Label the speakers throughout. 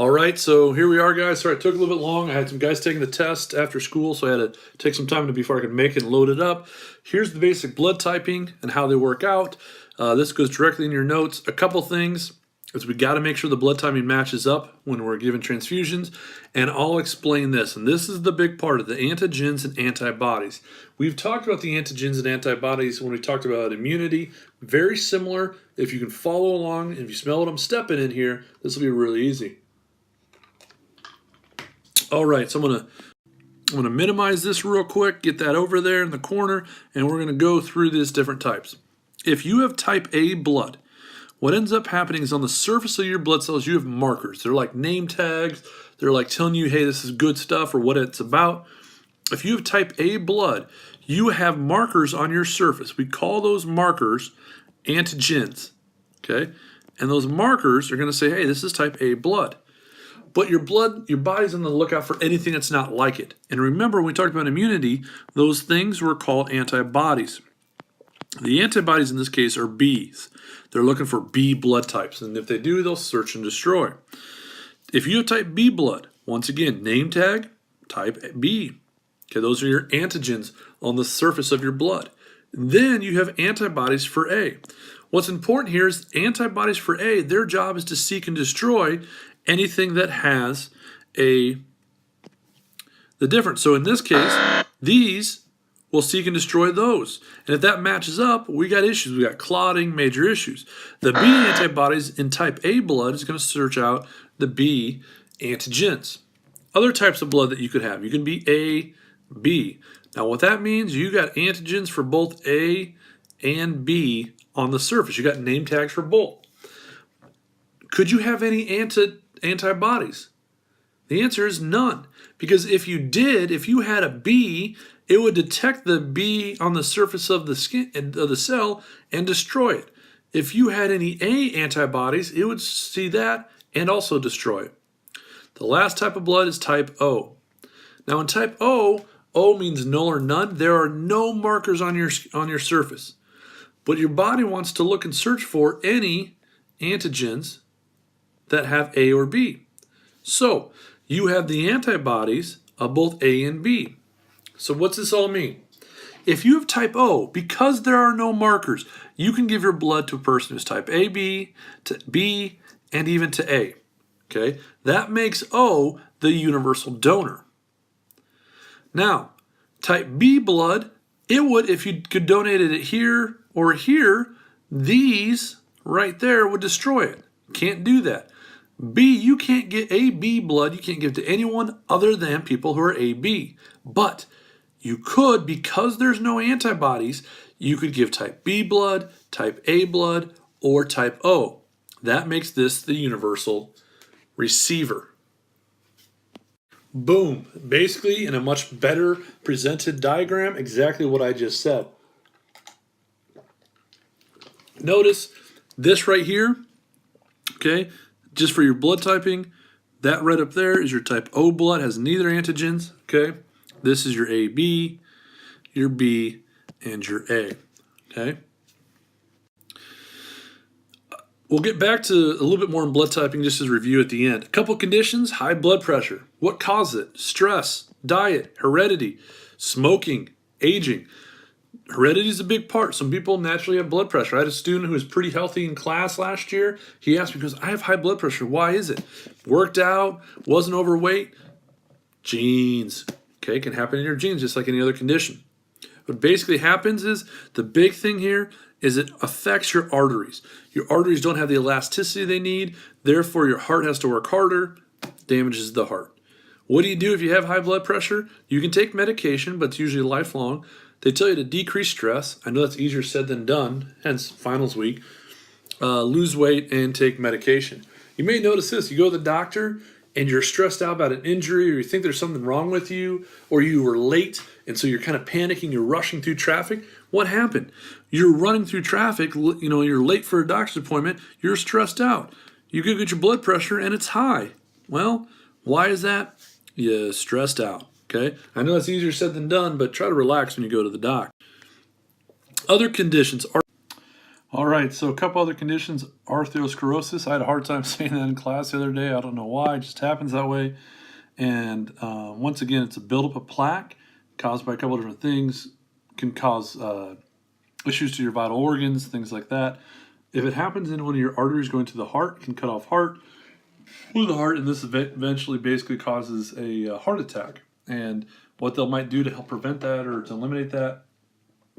Speaker 1: All right, so here we are, guys. Sorry, it took a little bit long. I had some guys taking the test after school, so I had to take some time before I could make it and load it up. Here's the basic blood typing and how they work out. This goes directly in your notes. A couple things is we got to make sure the blood typing matches up when we're given transfusions, and I'll explain this. And this is the big part of the antigens and antibodies. We've talked about the antigens and antibodies when we talked about immunity. Very similar. If you can follow along, if you smell what I'm stepping in here, this will be really easy. All right, so I'm gonna minimize this real quick, get that over there in the corner, and we're gonna go through these different types. If you have type A blood, what ends up happening is on the surface of your blood cells, you have markers. They're like name tags. They're like telling you, hey, this is good stuff or what it's about. If you have type A blood, you have markers on your surface. We call those markers antigens, okay? And those markers are gonna say, hey, this is type A blood. But your body's on the lookout for anything that's not like it. And remember, when we talked about immunity, those things were called antibodies. The antibodies in this case are Bs. They're looking for B blood types. And if they do, they'll search and destroy. If you have type B blood, once again, name tag, type B. Okay, those are your antigens on the surface of your blood. Then you have antibodies for A. What's important here is antibodies for A, their job is to seek and destroy anything that has the difference. So in this case, these will seek and destroy those. And if that matches up, we got issues. We got clotting, major issues. The B antibodies in type A blood is going to search out the B antigens. Other types of blood that you could have, you can be A, B. Now what that means, you got antigens for both A and B on the surface. You got name tags for both. Could you have any antibodies? The answer is none. Because if you did, if you had a B, it would detect the B on the surface of the skin of the cell and destroy it. If you had any A antibodies, it would see that and also destroy it. The last type of blood is type O. Now in type O, O means null or none. There are no markers on your surface. But your body wants to look and search for any antigens that have A or B. So you have the antibodies of both A and B. So what's this all mean? If you have type O, because there are no markers, you can give your blood to a person who's type AB, to B, and even to A. Okay, that makes O the universal donor. Now, type B blood, it would, if you could donate it here or here, these right there would destroy it. Can't do that. B, you can't get AB blood, you can't give to anyone other than people who are AB. But you could, because there's no antibodies, you could give type B blood, type A blood, or type O. That makes this the universal receiver. Boom. Basically, in a much better presented diagram, exactly what I just said. Notice this right here, okay? Just for your blood typing, that right up there is your type O blood, has neither antigens, okay? This is your AB, your B, and your A, okay? We'll get back to a little bit more on blood typing just as a review at the end. A couple conditions: high blood pressure. What causes it? Stress, diet, heredity, smoking, aging. Heredity is a big part. Some people naturally have blood pressure. I had a student who was pretty healthy in class last year. He asked me, because I have high blood pressure. Why is it? Worked out, wasn't overweight. Genes. Okay, can happen in your genes just like any other condition. What basically happens is, the big thing here is it affects your arteries. Your arteries don't have the elasticity they need. Therefore, your heart has to work harder, damages the heart. What do you do if you have high blood pressure? You can take medication, but it's usually lifelong. They tell you to decrease stress. I know that's easier said than done, hence finals week. Lose weight and take medication. You may notice this. You go to the doctor and you're stressed out about an injury, or you think there's something wrong with you, or you were late and so you're kind of panicking, you're rushing through traffic. What happened? You're running through traffic, you're late for a doctor's appointment, you're stressed out. You go get your blood pressure and it's high. Well, why is that? You're stressed out. Okay, I know that's easier said than done, but try to relax when you go to the doc. Other conditions are All right, so a couple other conditions. Arteriosclerosis. I had a hard time saying that in class the other day. I don't know why. It just happens that way. And once again, it's a buildup of plaque caused by a couple of different things. Can cause issues to your vital organs, things like that. If it happens in one of your arteries going to the heart, it can cut off heart with the heart, and this eventually basically causes a heart attack. And what they might do to help prevent that or to eliminate that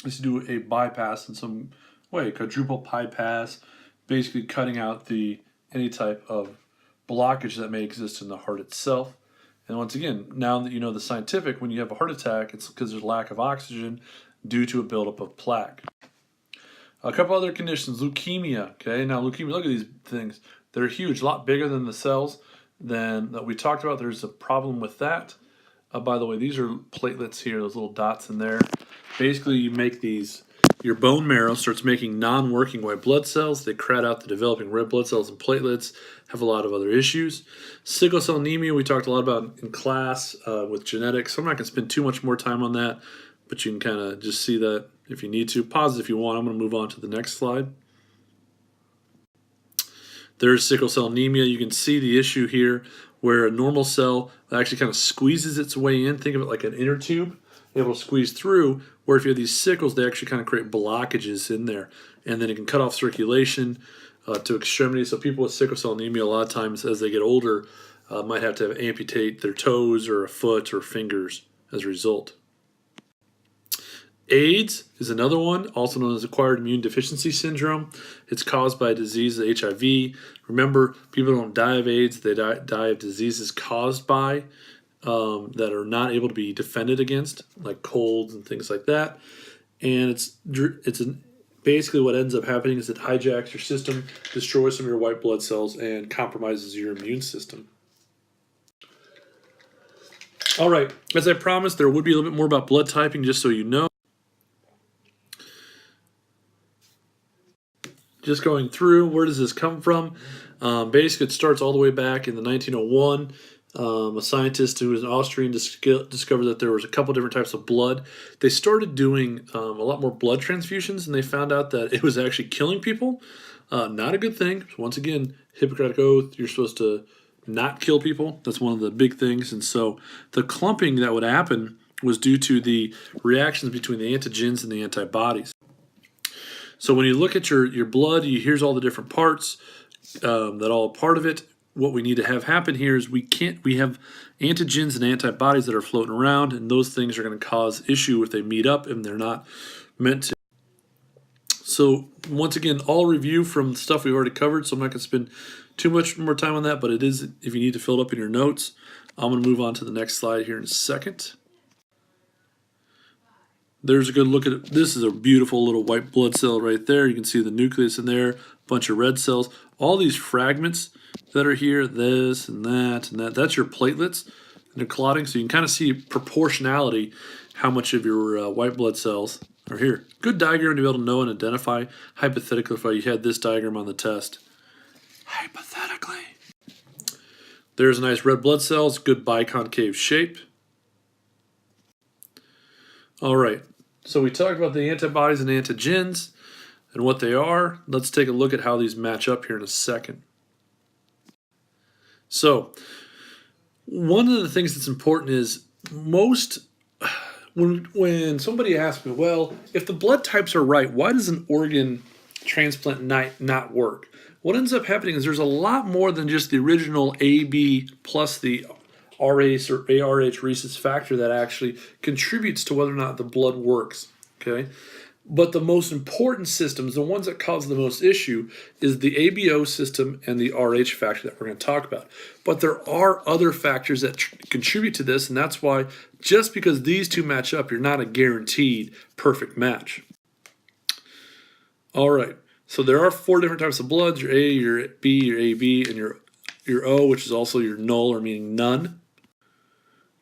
Speaker 1: is to do a bypass in some way, quadruple bypass, basically cutting out any type of blockage that may exist in the heart itself. And once again, now that you know the scientific, when you have a heart attack, it's because there's lack of oxygen due to a buildup of plaque. A couple other conditions, leukemia. Okay, now leukemia, look at these things. They're huge, a lot bigger than the cells that we talked about. There's a problem with that. By the way, these are platelets here, those little dots in there. Basically, you make your bone marrow starts making non-working white blood cells. They crowd out the developing red blood cells and platelets, have a lot of other issues. Sickle cell anemia, we talked a lot about in class with genetics. So I'm not going to spend too much more time on that, but you can kind of just see that if you need to. Pause if you want. I'm going to move on to the next slide. There's sickle cell anemia. You can see the issue here where a normal cell actually kind of squeezes its way in. Think of it like an inner tube, able to squeeze through, where if you have these sickles, they actually kind of create blockages in there. And then it can cut off circulation to extremities. So people with sickle cell anemia, a lot of times as they get older, might have to amputate their toes or a foot or fingers as a result. AIDS is another one, also known as acquired immune deficiency syndrome. It's caused by a disease, HIV. Remember, people don't die of AIDS, they die of diseases caused by that are not able to be defended against, like colds and things like that. And basically what ends up happening is it hijacks your system, destroys some of your white blood cells, and compromises your immune system. All right, as I promised, there would be a little bit more about blood typing, just so you know. Just going through, where does this come from? Basically, it starts all the way back in the 1901. A scientist who was an Austrian discovered that there was a couple different types of blood. They started doing a lot more blood transfusions, and they found out that it was actually killing people. Not a good thing. Once again, Hippocratic Oath, you're supposed to not kill people. That's one of the big things. And so the clumping that would happen was due to the reactions between the antigens and the antibodies. So when you look at your blood, here's all the different parts that all are part of it. What we need to have happen here is we have antigens and antibodies that are floating around, and those things are going to cause issue if they meet up and they're not meant to. So once again, all review from stuff we've already covered, so I'm not going to spend too much more time on that, but it is, if you need to fill it up in your notes. I'm going to move on to the next slide here in a second. There's a good look at it. This is a beautiful little white blood cell right there. You can see the nucleus in there, a bunch of red cells. All these fragments that are here, this and that and that, that's your platelets. And they're clotting, so you can kind of see proportionality, how much of your white blood cells are here. Good diagram to be able to know and identify, hypothetically, if you had this diagram on the test. Hypothetically. There's a nice red blood cells, good biconcave shape. All right. So we talked about the antibodies and antigens and what they are. Let's take a look at how these match up here in a second. So one of the things that's important is when somebody asks me, well, if the blood types are right, why does an organ transplant not work? What ends up happening is there's a lot more than just the original AB plus the RH or ARH rhesus factor that actually contributes to whether or not the blood works, okay? But the most important systems, the ones that cause the most issue, is the ABO system and the RH factor that we're going to talk about. But there are other factors that contribute to this, and that's why just because these two match up, you're not a guaranteed perfect match. All right, so there are 4 different types of bloods, your A, your B, your AB, and your O, which is also your null, or meaning none.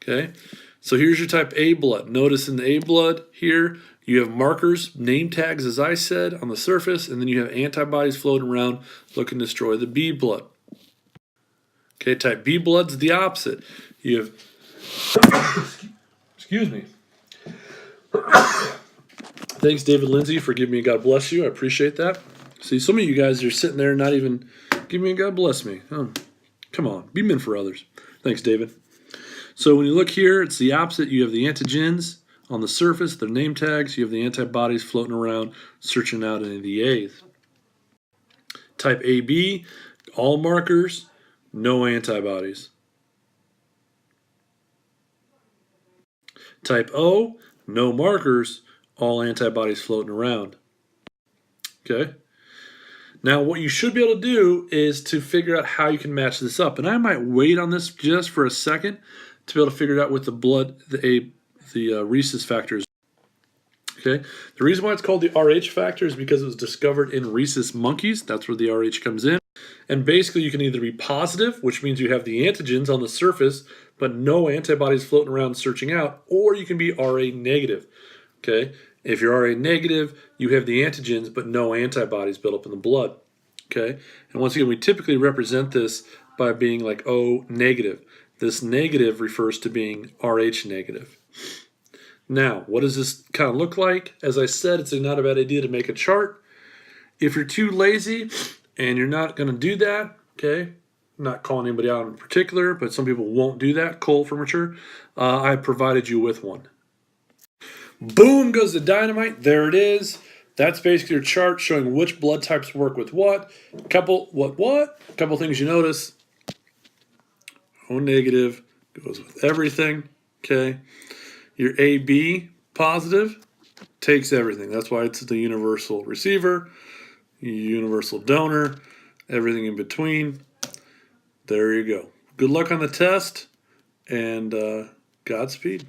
Speaker 1: Okay, so here's your type A blood. Notice in the A blood here, you have markers, name tags, as I said, on the surface, and then you have antibodies floating around looking to destroy the B blood. Okay, type B blood's the opposite. You have, excuse me. Thanks, David Lindsay, for giving me God bless you. I appreciate that. See, some of you guys are sitting there not even give me a God bless me. Oh, come on, be men for others. Thanks, David. So when you look here, it's the opposite. You have the antigens on the surface, their name tags. You have the antibodies floating around, searching out any of the A's. Type AB, all markers, no antibodies. Type O, no markers, all antibodies floating around. Okay. Now, what you should be able to do is to figure out how you can match this up. And I might wait on this just for a second to be able to figure it out with the blood, the rhesus factors. Okay. The reason why it's called the RH factor is because it was discovered in rhesus monkeys. That's where the RH comes in. And basically, you can either be positive, which means you have the antigens on the surface, but no antibodies floating around searching out, or you can be RA negative. Okay. If you're RA negative, you have the antigens, but no antibodies built up in the blood. Okay. And once again, we typically represent this by being like O negative. This negative refers to being RH negative. Now, what does this kind of look like? As I said, it's not a bad idea to make a chart. If you're too lazy and you're not going to do that, okay, I'm not calling anybody out in particular, but some people won't do that, coal furniture, I provided you with one. Boom goes the dynamite. There it is. That's basically your chart showing which blood types work with what. Couple things you notice. O negative goes with everything. Okay. Your AB positive takes everything. That's why it's the universal receiver, universal donor, everything in between. There you go. Good luck on the test, and Godspeed.